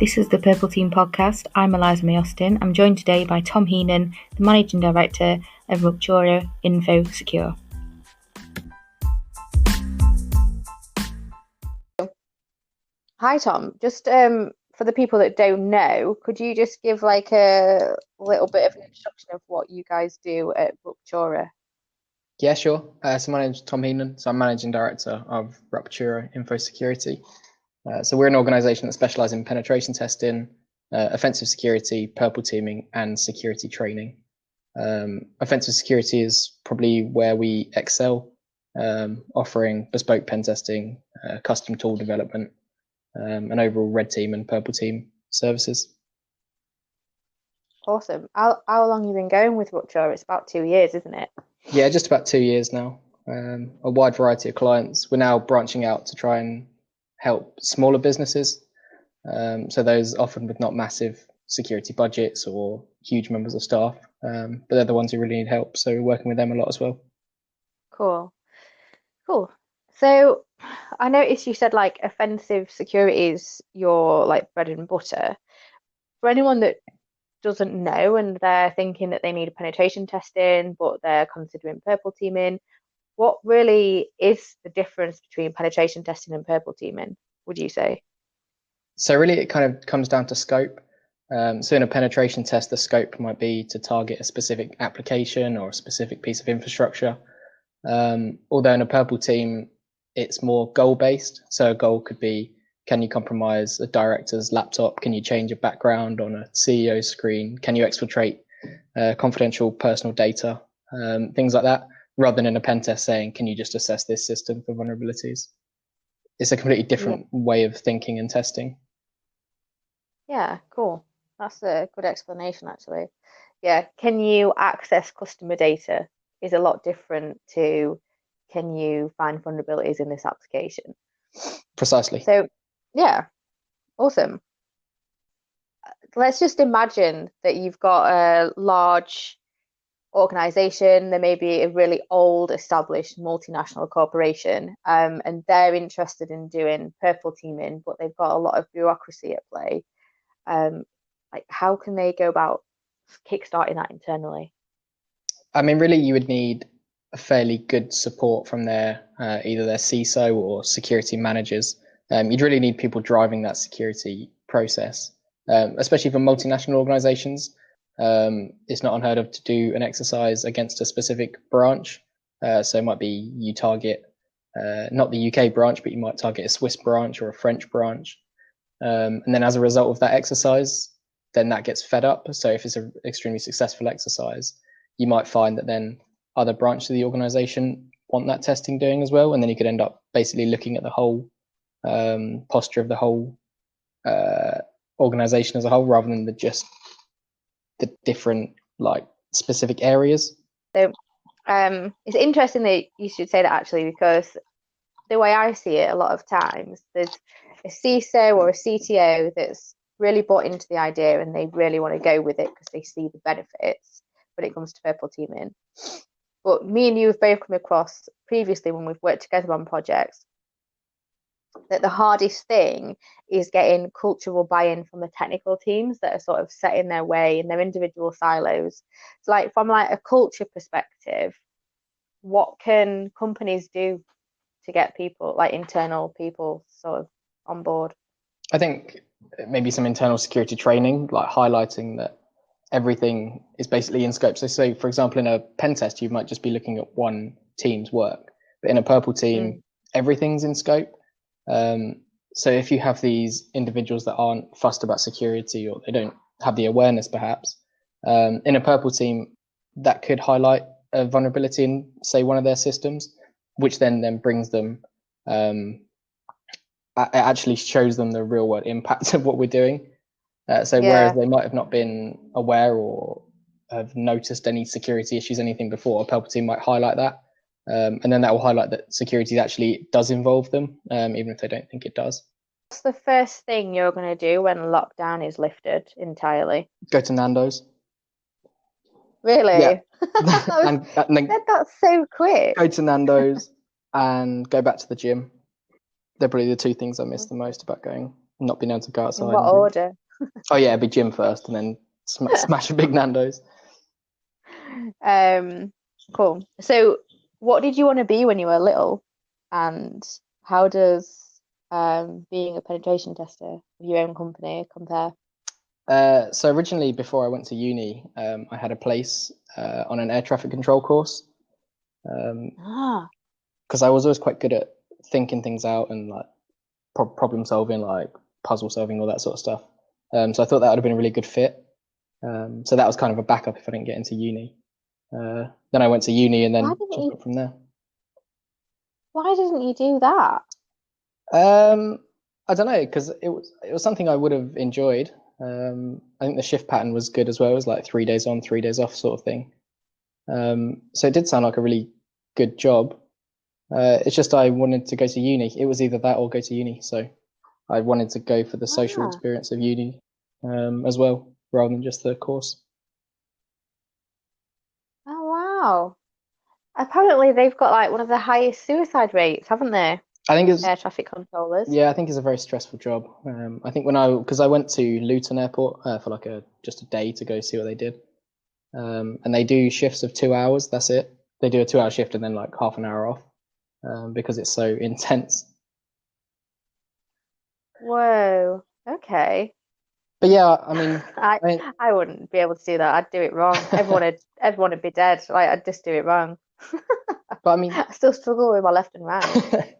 This is the Purple Team podcast. I'm Eliza-May Austin. I'm joined today by Tom Heenan, the Managing Director of Ruptura InfoSecurity. Hi, Tom. Just for the people that don't know, could you just give like a little bit of an introduction of what you guys do at Ruptura? Yeah, sure. So my name's Tom Heenan. So I'm Managing Director of Ruptura InfoSecurity. So we're an organisation that specialises in penetration testing, offensive security, purple teaming, and security training. Offensive security is probably where we excel, offering bespoke pen testing, custom tool development, and overall red team and purple team services. Awesome. How long have you been going with Ruptura? It's about 2 years, isn't it? Yeah, just about 2 years now. A wide variety of clients. We're now branching out to try and help smaller businesses. So those often with not massive security budgets or huge members of staff, but they're the ones who really need help. So we're working with them a lot as well. Cool. So I noticed you said like offensive security is your like bread and butter. For anyone that doesn't know and they're thinking that they need a penetration testing, but they're considering purple teaming, what really is the difference between penetration testing and purple teaming, would you say? So really it kind of comes down to scope. So in a penetration test, the scope might be to target a specific application or a specific piece of infrastructure. Although in a purple team, it's more goal-based. So a goal could be, can you compromise a director's laptop? Can you change a background on a CEO screen? Can you exfiltrate confidential personal data? Things like that, rather than in a pen test saying, can you just assess this system for vulnerabilities? It's a completely different way of thinking and testing. Yeah, cool. That's a good explanation, actually. Yeah, can you access customer data is a lot different to can you find vulnerabilities in this application? Precisely. So, yeah, awesome. Let's just imagine that you've got a large organization. There may be a really old, established multinational corporation, and they're interested in doing purple teaming, but they've got a lot of bureaucracy at play. Like, how can they go about kickstarting that internally? I mean, really, you would need a fairly good support from their either their CISO or security managers. You'd really need people driving that security process, especially for multinational organizations. It's not unheard of to do an exercise against a specific branch. So it might be you target not the UK branch, but you might target a Swiss branch or a French branch. And then as a result of that exercise, then that gets fed up. So if it's an extremely successful exercise, you might find that then other branches of the organization want that testing doing as well. And then you could end up basically looking at the whole posture of the whole organization as a whole, rather than just the different like specific areas. So it's interesting that you should say that, actually, because the way I see it, a lot of times there's a CISO or a CTO that's really bought into the idea and they really want to go with it because they see the benefits when it comes to purple teaming. But me and you have both come across previously when we've worked together on projects that the hardest thing is getting cultural buy-in from the technical teams that are sort of set in their way in their individual silos. So like from like a culture perspective, what can companies do to get people, like internal people, sort of on board? I think maybe some internal security training, like highlighting that everything is basically in scope. So say, for example, in a pen test, you might just be looking at one team's work, but in a purple team, everything's in scope. So if you have these individuals that aren't fussed about security, or they don't have the awareness perhaps, in a purple team, that could highlight a vulnerability in, say, one of their systems, which then brings them, it actually shows them the real world impact of what we're doing. Whereas they might have not been aware or have noticed any security issues, anything before, a purple team might highlight that. And then that will highlight that security actually does involve them, even if they don't think it does. What's the first thing you're going to do when lockdown is lifted entirely? Go to Nando's. Really? Yeah. and then that's so quick. Go to Nando's and go back to the gym. They're probably the two things I miss the most about going not being able to go In outside. what order? Oh yeah, it'd be gym first, and then smash a big Nando's. Cool. So, what did you want to be when you were little, and how does being a penetration tester of your own company compare? So originally, before I went to uni, I had a place on an air traffic control course, because I was always quite good at thinking things out and like problem solving, like puzzle solving, all that sort of stuff. So I thought that would have been a really good fit. So that was kind of a backup if I didn't get into uni. Then I went to uni and then just went from there. Why didn't you do that? I don't know, because it was something I would have enjoyed. I think the shift pattern was good as well. It was like 3 days on, 3 days off sort of thing. So it did sound like a really good job. It's just I wanted to go to uni. It was either that or go to uni. So I wanted to go for the social experience of uni as well, rather than just the course. Oh, wow. Apparently they've got like one of the highest suicide rates, haven't they? I think it's air traffic controllers. Yeah, I think it's a very stressful job. I think because I went to Luton Airport for like just a day to go see what they did, and they do shifts of 2 hours. That's it. They do a 2 hour shift and then like half an hour off, because it's so intense. Whoa. Okay. But yeah, I mean, I wouldn't be able to do that. I'd do it wrong. Everyone would be dead. Like I'd just do it wrong. But I mean, I still struggle with my left and right.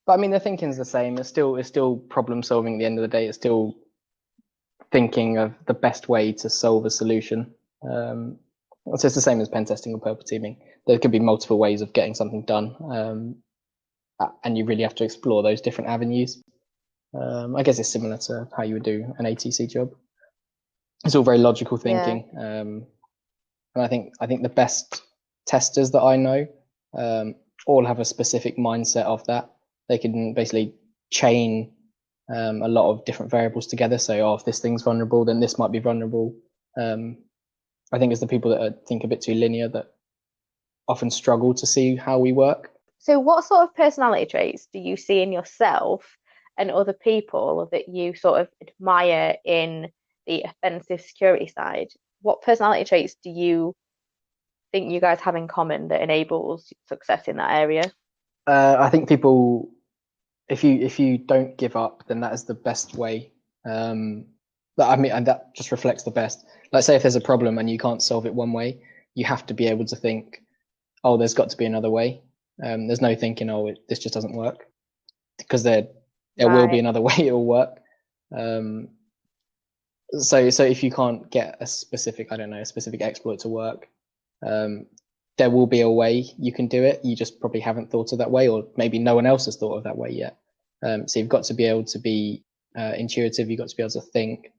But I mean, the thinking's the same. It's still problem solving at the end of the day. It's still thinking of the best way to solve a solution. So it's the same as pen testing or purple teaming. There could be multiple ways of getting something done, and you really have to explore those different avenues. I guess it's similar to how you would do an ATC job. It's all very logical thinking, and I think the best testers that I know all have a specific mindset of that. They can basically chain a lot of different variables together. So, if this thing's vulnerable, then this might be vulnerable. I think it's the people that think a bit too linear that often struggle to see how we work. So what sort of personality traits do you see in yourself and other people that you sort of admire in the offensive security side? What personality traits do you think you guys have in common that enables success in that area? I think people, if you don't give up, then that is the best way. And that just reflects the best. Like, say if there's a problem and you can't solve it one way, you have to be able to think, oh, there's got to be another way. There's no thinking, oh, this just doesn't work, because there will be another way it will work. So if you can't get a specific exploit to work, there will be a way you can do it. You just probably haven't thought of that way, or maybe no one else has thought of that way yet. So you've got to be able to be intuitive. You've got to be able to think,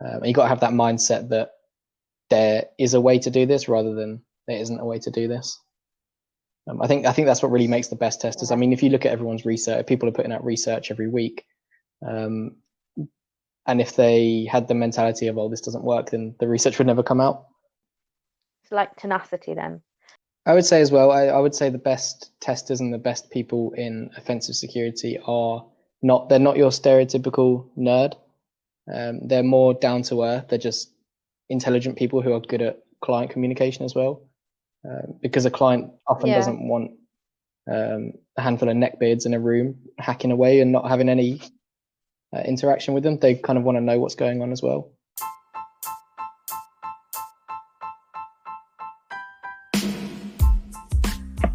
and you've got to have that mindset that there is a way to do this rather than there isn't a way to do this. I think that's what really makes the best testers. I mean, if you look at everyone's research, people are putting out research every week, and if they had the mentality of, oh, this doesn't work, then the research would never come out. It's like tenacity then. I would say as well, I would say the best testers and the best people in offensive security they're not your stereotypical nerd. They're more down to earth. They're just intelligent people who are good at client communication as well. Because a client often doesn't want a handful of neckbeards in a room hacking away and not having any interaction with them. They kind of want to know what's going on as well.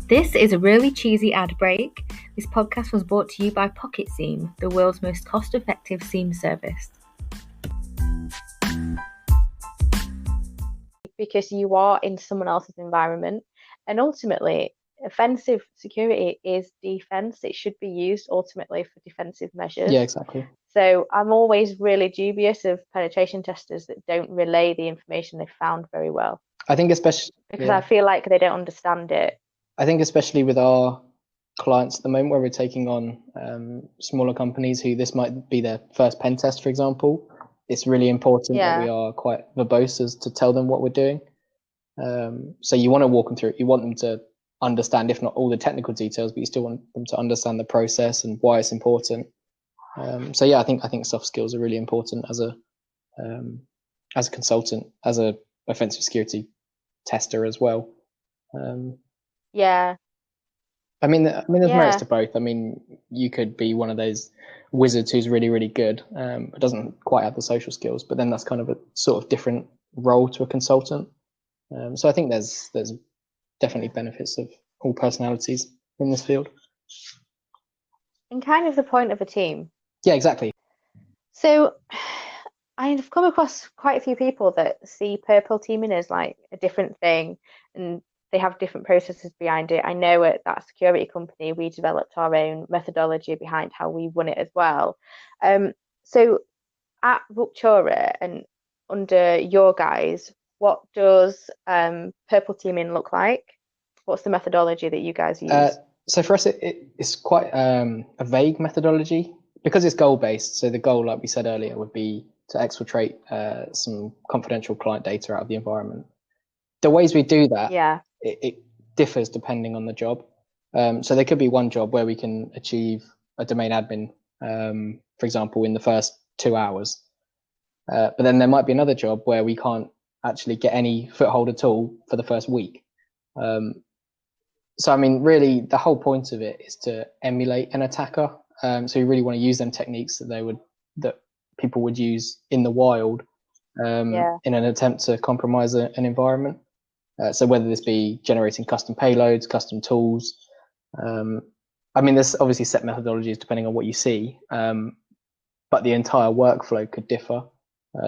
This is a really cheesy ad break. This podcast was brought to you by Pocket Seam, the world's most cost-effective seam service. Because you are in someone else's environment, and ultimately offensive security is defense. It should be used ultimately for defensive measures. Yeah, exactly. So I'm always really dubious of penetration testers that don't relay the information they've found very well. I think especially because I feel like they don't understand it. I think especially with our clients at the moment, where we're taking on smaller companies who this might be their first pen test, for example, it's really important that we are quite verbose as to tell them what we're doing. So you want to walk them through it. You want them to understand, if not all the technical details, but you still want them to understand the process and why it's important. So yeah, I think soft skills are really important as a consultant, as a offensive security tester as well. Yeah. I mean, there's merits Yeah. to both. I mean, you could be one of those wizards who's really, really good, but doesn't quite have the social skills. But then that's kind of a sort of different role to a consultant. So I think there's definitely benefits of all personalities in this field. And kind of the point of a team. Yeah, exactly. So I've come across quite a few people that see purple teaming as like a different thing, and they have different processes behind it. I know at that security company, we developed our own methodology behind how we run it as well. So at Ruptura and under your guys, what does purple teaming look like? What's the methodology that you guys use? So for us, it's quite a vague methodology because it's goal based. So the goal, like we said earlier, would be to exfiltrate some confidential client data out of the environment. The ways we do that, Yeah. it differs depending on the job. So there could be one job where we can achieve a domain admin, for example, in the first 2 hours. But then there might be another job where we can't actually get any foothold at all for the first week. So, I mean, really, the whole point of it is to emulate an attacker. So you really want to use them techniques that people would use in the wild in an attempt to compromise an environment. So whether this be generating custom payloads, custom tools. I mean, there's obviously set methodologies depending on what you see, but the entire workflow could differ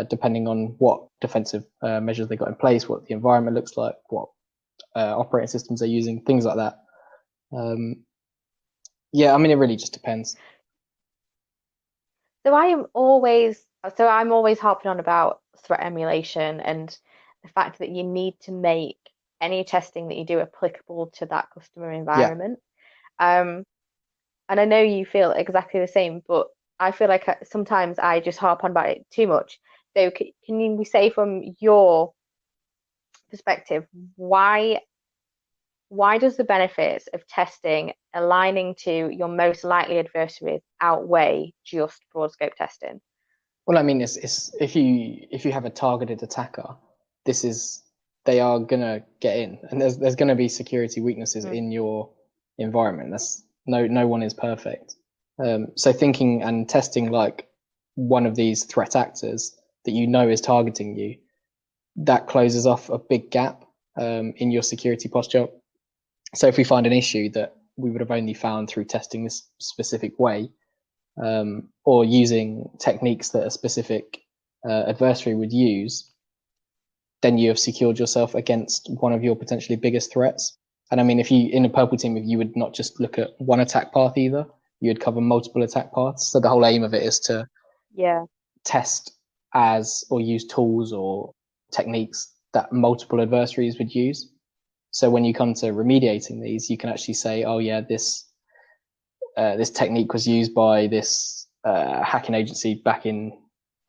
depending on what defensive measures they got in place, what the environment looks like, what operating systems they're using, things like that. Yeah, I mean, it really just depends. So I'm always harping on about threat emulation and the fact that you need to make any testing that you do applicable to that customer environment. And I know you feel exactly the same, but I feel like sometimes I just harp on about it too much. So can you say from your perspective, why does the benefits of testing aligning to your most likely adversaries outweigh just broad scope testing? Well, I mean, it's if you have a targeted attacker, they are gonna get in, and there's gonna be security weaknesses in your environment. That's no one is perfect. So thinking and testing like one of these threat actors that you know is targeting you, that closes off a big gap in your security posture. So if we find an issue that we would have only found through testing this specific way, or using techniques that a specific adversary would use, then you have secured yourself against one of your potentially biggest threats. And I mean, if you, in a purple team, if you would not just look at one attack path either, you would cover multiple attack paths. So the whole aim of it is to test or use tools or techniques that multiple adversaries would use. So when you come to remediating these, you can actually say, oh yeah, this technique was used by this hacking agency back in,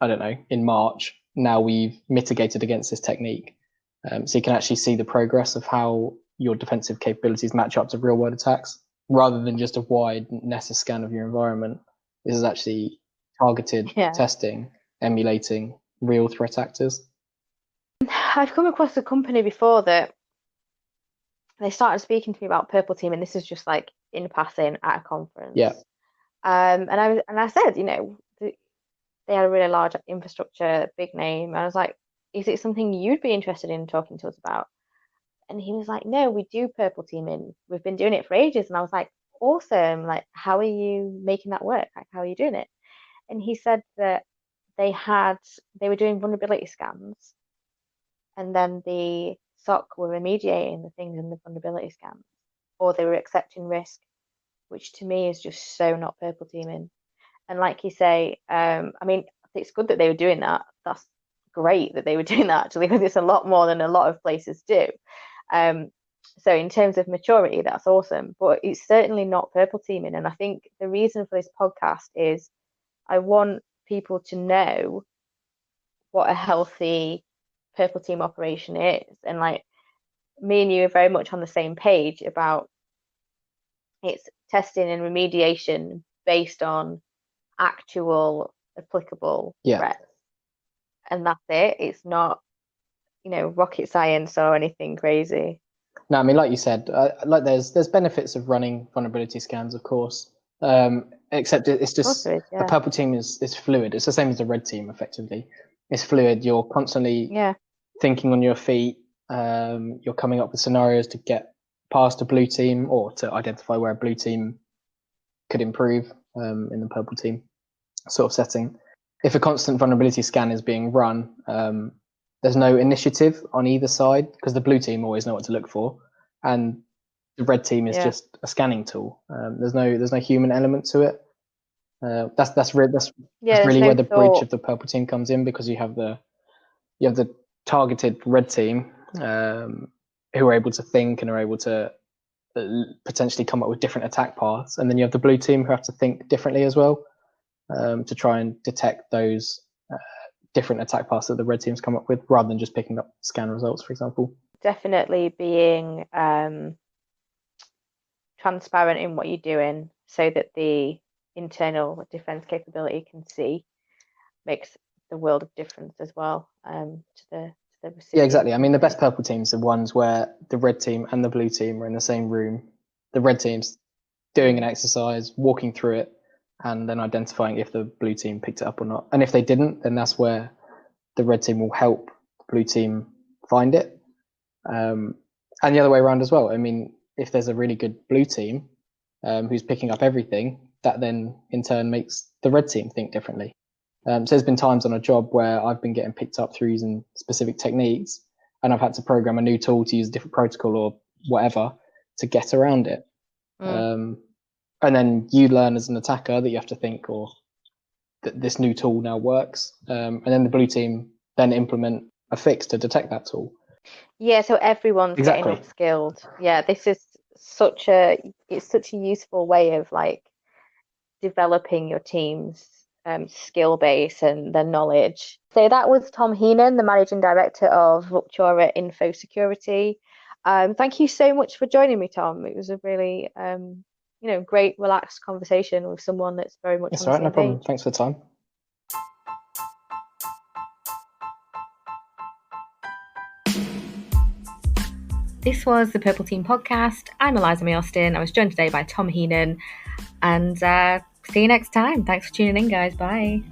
I don't know, in March. Now we've mitigated against this technique. So you can actually see the progress of how your defensive capabilities match up to real world attacks, rather than just a wide Nessus scan of your environment. This is actually targeted testing, emulating real threat actors. I've come across a company before that they started speaking to me about purple team, and this is just like in passing at a conference. Yeah. And I said, you know, they had a really large infrastructure, big name. I was like, is it something you'd be interested in talking to us about? And he was like, no, we do purple teaming. We've been doing it for ages. And I was like, awesome. Like, how are you making that work? Like, how are you doing it? And he said that they were doing vulnerability scans, and then the SOC were remediating the things in the vulnerability scans, or they were accepting risk, which to me is just so not purple teaming. And like you say, I mean, it's good that they were doing that. That's great that they were doing that, actually, because it's a lot more than a lot of places do. So in terms of maturity, that's awesome, but it's certainly not purple teaming. And I think the reason for this podcast is I want people to know what a healthy purple team operation is. And like me and you are very much on the same page about it's testing and remediation based on actual applicable threats, and that's it. It's not, rocket science or anything crazy. No, I mean, like you said, there's benefits of running vulnerability scans, of course. Except it's just is, a purple team is fluid. It's the same as a red team, effectively. It's fluid. You're constantly thinking on your feet. You're coming up with scenarios to get past a blue team or to identify where a blue team could improve in the purple team sort of setting. If a constant vulnerability scan is being run, there's no initiative on either side because the blue team always know what to look for, and the red team is just a scanning tool. There's no human element to it. That's really where the breach of the purple team comes in, because you have the targeted red team who are able to think and are able to potentially come up with different attack paths, and then you have the blue team who have to think differently as well to try and detect those different attack paths that the red teams come up with, rather than just picking up scan results, for example. Definitely being transparent in what you're doing so that the internal defense capability can see makes the world of difference as well to the recipient. Yeah, exactly. I mean, the best purple teams are ones where the red team and the blue team are in the same room. The red team's doing an exercise, walking through it, and then identifying if the blue team picked it up or not. And if they didn't, then that's where the red team will help the blue team find it. And the other way around as well. I mean, if there's a really good blue team who's picking up everything, that then in turn makes the red team think differently. So there's been times on a job where I've been getting picked up through using specific techniques, and I've had to program a new tool to use a different protocol or whatever to get around it. And then you learn as an attacker that you have to think, or that this new tool now works. And then the blue team then implement a fix to detect that tool. Yeah, so everyone's getting upskilled. Yeah, this is such a useful way of like developing your team's skill base and their knowledge. So that was Tom Heenan, the Managing Director of Ruptura InfoSecurity. Thank you so much for joining me, Tom. It was a really great, relaxed conversation with someone that's very much on the same page. No problem. Thanks for the time. This was the Purple Team podcast. I'm Eliza-May Austin. I was joined today by Tom Heenan, and see you next time. Thanks for tuning in, guys. Bye.